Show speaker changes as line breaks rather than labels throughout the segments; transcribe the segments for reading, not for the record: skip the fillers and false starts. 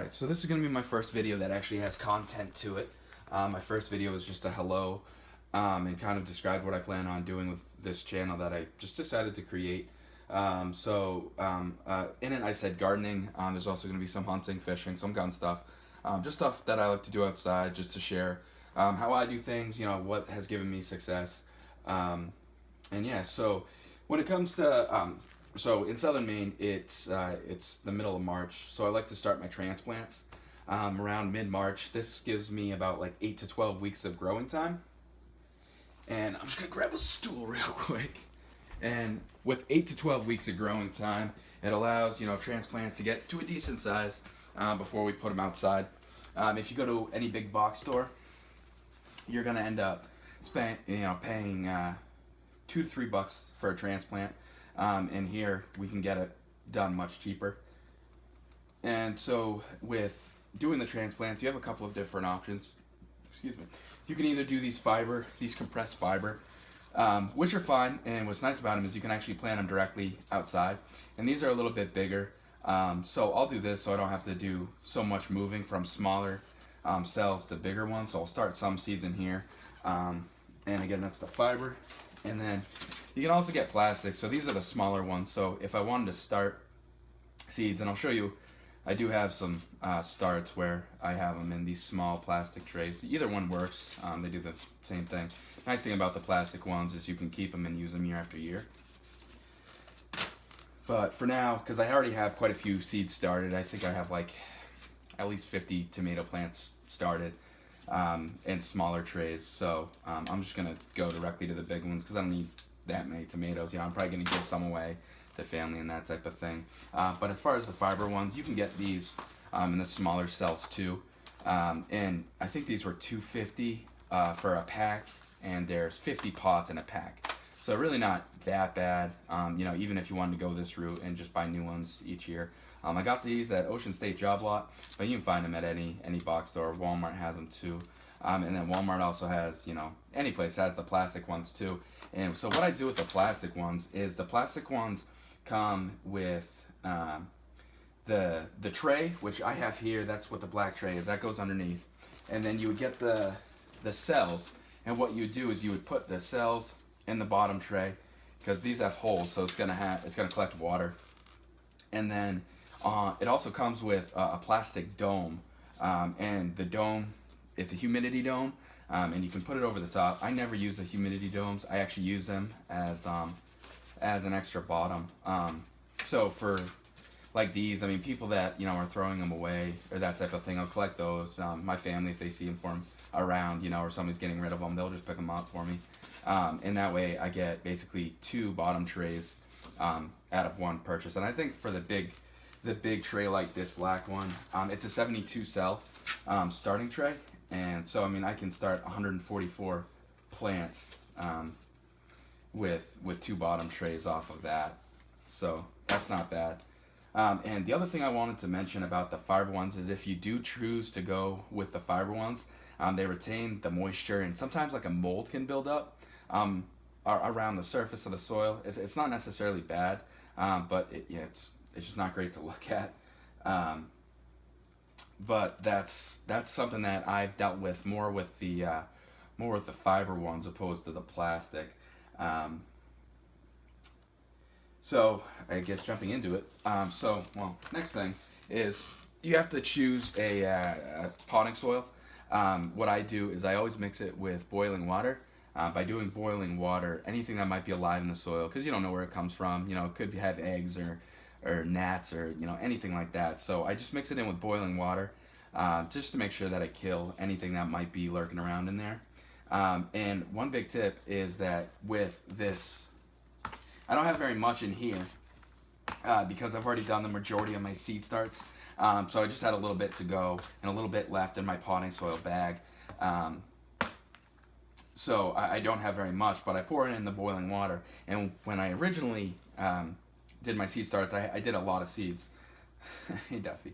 Alright, so this is going to be my first video that actually has content to it. My first video was just a hello and kind of described what I plan on doing with this channel that I just decided to create. In it I said gardening, there's also going to be some hunting, fishing, some gun stuff. Just stuff that I like to do outside just to share how I do things, what has given me success. So when it comes to so in southern Maine, it's the middle of March, so I like to start my transplants around mid-March. This gives me about like 8 to 12 weeks of growing time. And I'm just gonna grab a stool real quick. And with 8 to 12 weeks of growing time, it allows transplants to get to a decent size before we put them outside. If you go to any big box store, you're gonna end up paying $2 to $3 for a transplant. And here we can get it done much cheaper. And so with doing the transplants, you have a couple of different options. Excuse me. You can either do these compressed fiber, which are fine. And what's nice about them is you can actually plant them directly outside. And these are a little bit bigger. So I'll do this so I don't have to do so much moving from smaller cells to bigger ones. So I'll start some seeds in here. And again, that's the fiber. And then you can also get plastic. So these are the smaller ones. So if I wanted to start seeds, and I'll show you, I do have some starts where I have them in these small plastic trays. Either one works. They do the same thing. Nice thing about the plastic ones is you can keep them and use them year after year. But for now, because I already have quite a few seeds started, I think I have like at least 50 tomato plants started in smaller trays. So I'm just going to go directly to the big ones because I don't need that many tomatoes. I'm probably going to give some away to family and that type of thing. But as far as the fiber ones, you can get these in the smaller cells too. And I think these were $2.50 for a pack, and there's 50 pots in a pack. So really not that bad, even if you wanted to go this route and just buy new ones each year. I got these at Ocean State Job Lot, but you can find them at any box store. Walmart has them too. And then Walmart also has, any place has the plastic ones too. And so what I do with the plastic ones is the plastic ones come with the tray, which I have here. That's what the black tray is. That goes underneath. And then you would get the cells. And what you would do is you would put the cells in the bottom tray because these have holes, so it's gonna collect water. And then it also comes with a plastic dome, and the dome, it's a humidity dome, and you can put it over the top. I never use the humidity domes. I actually use them as an extra bottom. So for like these, people that are throwing them away or that type of thing, I'll collect those. My family, if they see them around, or somebody's getting rid of them, they'll just pick them up for me. And that way I get basically 2 bottom trays out of one purchase. And I think for the big tray like this black one, it's a 72 cell starting tray. And so I can start 144 plants with 2 bottom trays off of that. So that's not bad. And the other thing I wanted to mention about the fiber ones is if you do choose to go with the fiber ones, they retain the moisture, and sometimes like a mold can build up around the surface of the soil. It's not necessarily bad, but it's just not great to look at. But that's something that I've dealt with more with the fiber ones opposed to the plastic. So I guess jumping into it. Next thing is you have to choose a potting soil. What I do is I always mix it with boiling water. By doing boiling water, anything that might be alive in the soil, because you don't know where it comes from. It could have eggs or gnats or anything like that. So I just mix it in with boiling water, just to make sure that I kill anything that might be lurking around in there. And one big tip is that with this, I don't have very much in here because I've already done the majority of my seed starts. So I just had a little bit to go and a little bit left in my potting soil bag. So I don't have very much, but I pour it in the boiling water. And when I originally did my seed starts, I did a lot of seeds. Hey, Duffy.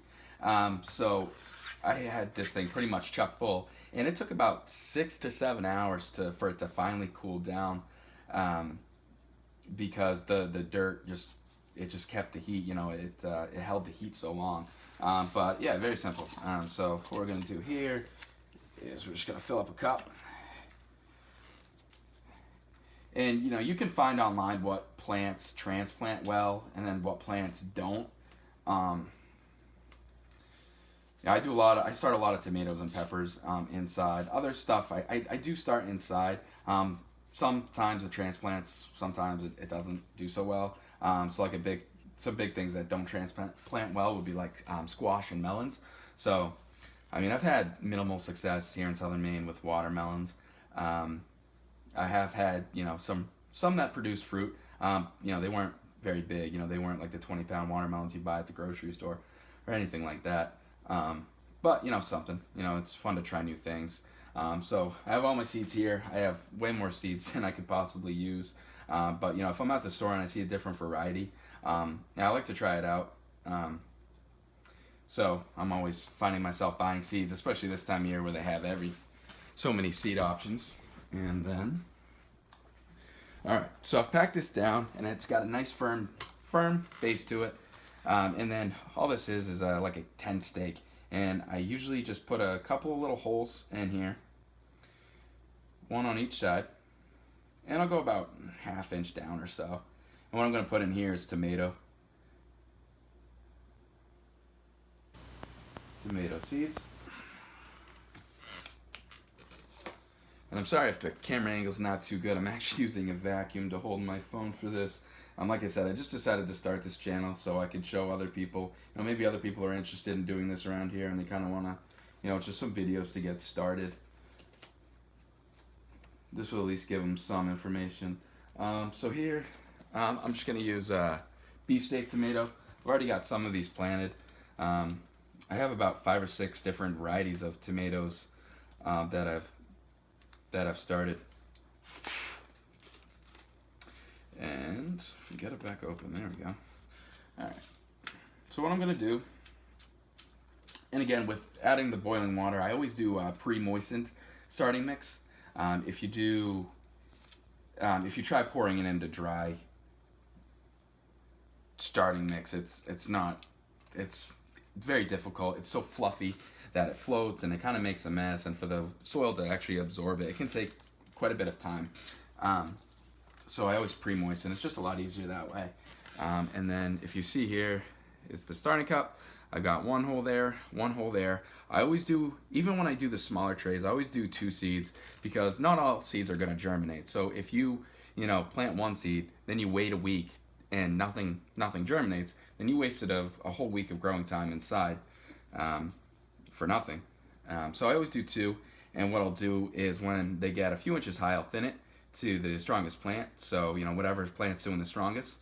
So I had this thing pretty much chock full, and it took about 6 to 7 hours for it to finally cool down, because the dirt just kept the heat. It held the heat so long. But yeah, very simple. So what we're gonna do here is we're just gonna fill up a cup. And you know, you can find online what plants transplant well and then what plants don't. Um, yeah, I start a lot of tomatoes and peppers inside. Other stuff I do start inside. Sometimes it transplants, sometimes it doesn't do so well. So like some big things that don't transplant well would be like squash and melons. So I mean, I've had minimal success here in southern Maine with watermelons. Um, I have had, you know, some that produce fruit. You know, they weren't very big. You know, they weren't like the 20-pound watermelons you buy at the grocery store or anything like that. But you know, something. You know, it's fun to try new things. So I have all my seeds here. I have way more seeds than I could possibly use. But you know, if I'm at the store and I see a different variety, yeah, I like to try it out. So I'm always finding myself buying seeds, especially this time of year where they have so many seed options. And then, all right, so I've packed this down, and it's got a nice firm base to it. And then all this is like a tent stake, and I usually just put a couple of little holes in here, one on each side, and I'll go about ½ inch down or so. And what I'm going to put in here is tomato seeds. And I'm sorry if the camera angle's not too good. I'm actually using a vacuum to hold my phone for this. Like I said, I just decided to start this channel so I could show other people. You know, maybe other people are interested in doing this around here and they kind of want to, you know, just some videos to get started. This will at least give them some information. So here, I'm just going to use beefsteak tomato. I've already got some of these planted. I have about 5 or 6 different varieties of tomatoes that I've started. And if we get it back open, there we go. All right. So what I'm gonna do, and again with adding the boiling water, I always do pre-moistened starting mix. If you try pouring it into dry starting mix, it's very difficult. It's so fluffy that it floats and it kind of makes a mess, and for the soil to actually absorb it, it can take quite a bit of time. So I always pre-moisten. It's just a lot easier that way. And then if you see here is the starting cup. I got one hole there, one hole there. I always do, even when I do the smaller trays, I always do 2 seeds because not all seeds are gonna germinate. So if you plant 1 seed, then you wait a week and nothing germinates, then you wasted a whole week of growing time inside for nothing. So I always do 2, and what I'll do is when they get a few inches high, I'll thin it to the strongest plant. So whatever plant's doing the strongest,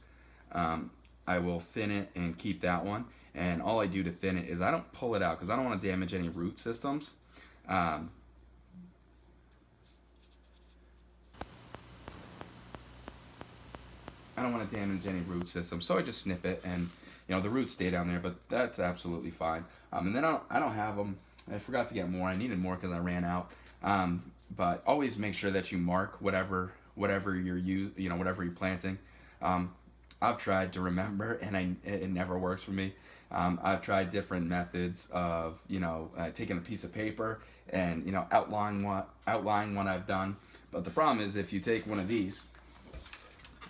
I will thin it and keep that one. And all I do to thin it is I don't pull it out because I don't want to damage any root systems. I don't want to damage any root system, so I just snip it, and the roots stay down there, but that's absolutely fine. And then I don't have them. I forgot to get more. I needed more because I ran out. But always make sure that you mark whatever whatever you're planting. I've tried to remember, and it never works for me. I've tried different methods of taking a piece of paper and outline what I've done. But the problem is if you take one of these,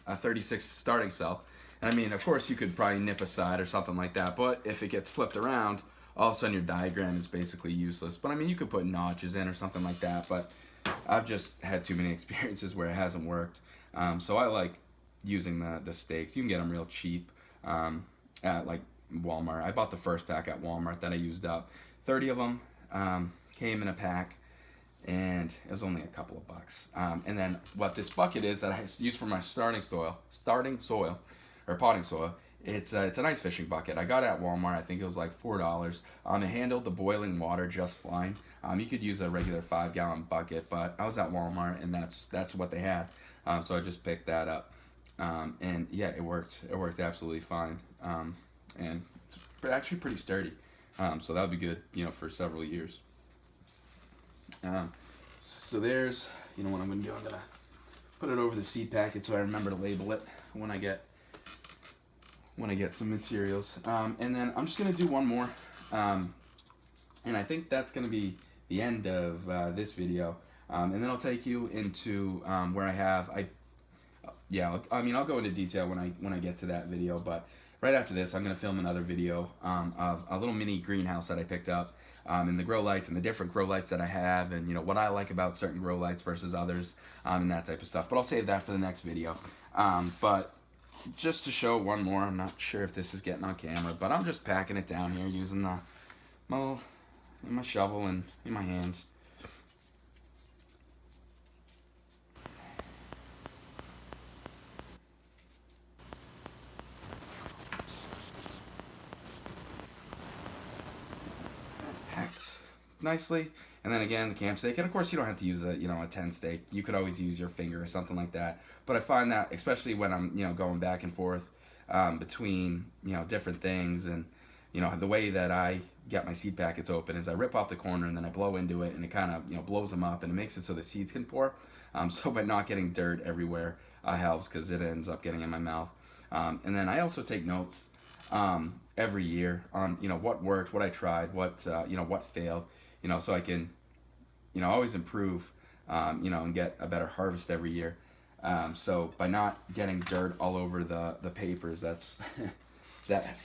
a 36 starting cell, and I mean, of course you could probably nip a side or something like that, but if it gets flipped around, all of a sudden your diagram is basically useless. But I mean, you could put notches in or something like that, but I've just had too many experiences where it hasn't worked. So I like using the stakes. You can get them real cheap at like Walmart. I bought the first pack at Walmart that I used up. 30 of them came in a pack, and it was only a couple of bucks. And then what this bucket is that I use for my starting soil or potting soil, it's an ice fishing bucket. I got it at Walmart. I think it was like $4. It handled the boiling water just fine. You could use a regular 5-gallon bucket, but I was at Walmart and that's what they had. So I just picked that up. And yeah, it worked. It worked absolutely fine. And it's actually pretty sturdy. So that would be good, for several years. So there's, what I'm going to do. I'm going to put it over the seed packet so I remember to label it when I get some materials. And then I'm just going to do one more And I think that's going to be the end of this video. And then I'll take you into where I'll go into detail when I get to that video. But right after this, I'm going to film another video of a little mini greenhouse that I picked up, and the grow lights and the different grow lights that I have, and what I like about certain grow lights versus others, and that type of stuff. But I'll save that for the next video. But just to show one more, I'm not sure if this is getting on camera, but I'm just packing it down here using my shovel and in my hands. Packed nicely. And then again, the camp stake. And of course, you don't have to use a 10 stake. You could always use your finger or something like that. But I find that, especially when I'm, going back and forth between, different things, and, the way that I get my seed packets open is I rip off the corner and then I blow into it, and it kind of, blows them up, and it makes it so the seeds can pour. So by not getting dirt everywhere helps, because it ends up getting in my mouth. And then I also take notes every year on, what worked, what I tried, what failed, so I can, always improve, and get a better harvest every year. So by not getting dirt all over the papers, that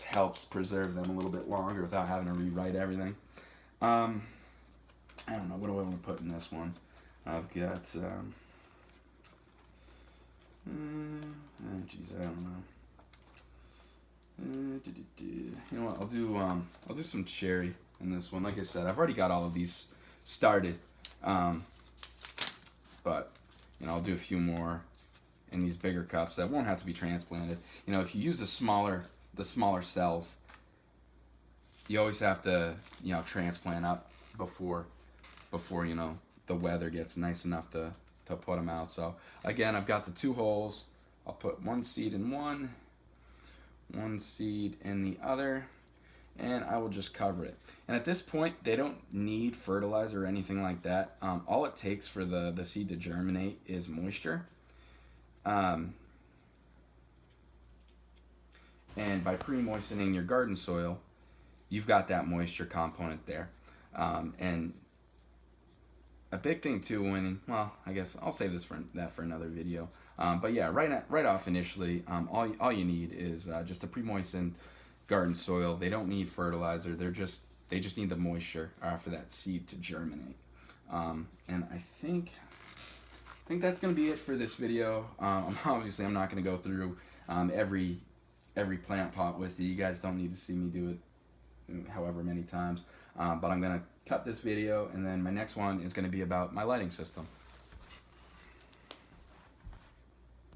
helps preserve them a little bit longer without having to rewrite everything. I don't know, what do I want to put in this one? I've got, I don't know. You know what? I'll do some cherry in this one. Like I said, I've already got all of these started, but I'll do a few more in these bigger cups that won't have to be transplanted. If you use the smaller cells, you always have to transplant up before the weather gets nice enough to put them out. So again, I've got the 2 holes. I'll put 1 seed in one seed in the other, and I will just cover it. And at this point, they don't need fertilizer or anything like that. All it takes for the seed to germinate is moisture. And by pre-moistening your garden soil, you've got that moisture component there. And a big thing too, I guess I'll save that for another video. But yeah, right off initially, all you need is just a pre-moistened garden soil. They don't need fertilizer. They just need the moisture for that seed to germinate. And I think that's gonna be it for this video. Obviously, I'm not gonna go through every plant pot with you. You guys don't need to see me do it however many times. But I'm gonna cut this video, and then my next one is gonna be about my lighting system.